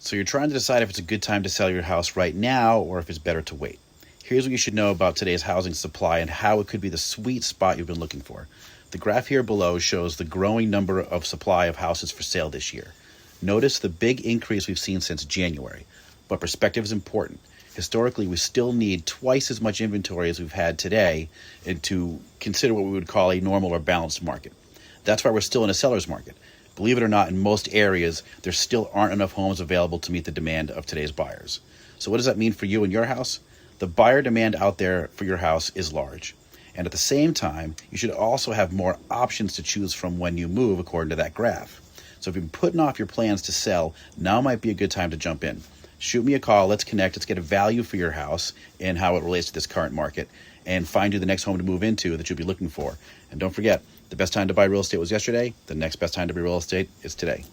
So you're trying to decide if it's a good time to sell your house right now or if it's better to wait. Here's what you should know about today's housing supply and how it could be the sweet spot you've been looking for. The graph here below shows the growing number of supply of houses for sale this year. Notice the big increase we've seen since January, but perspective is important. Historically, we still need twice as much inventory as we've had today to consider what we would call a normal or balanced market. That's why we're still in a seller's market. Believe it or not, in most areas, there still aren't enough homes available to meet the demand of today's buyers. So what does that mean for you and your house? The buyer demand out there for your house is large. And at the same time, you should also have more options to choose from when you move according to that graph. So if you've been putting off your plans to sell, now might be a good time to jump in. Shoot me a call, let's connect, let's get a value for your house and how it relates to this current market, and find you the next home to move into that you'll be looking for. And don't forget, the best time to buy real estate was yesterday. The next best time to buy real estate is today.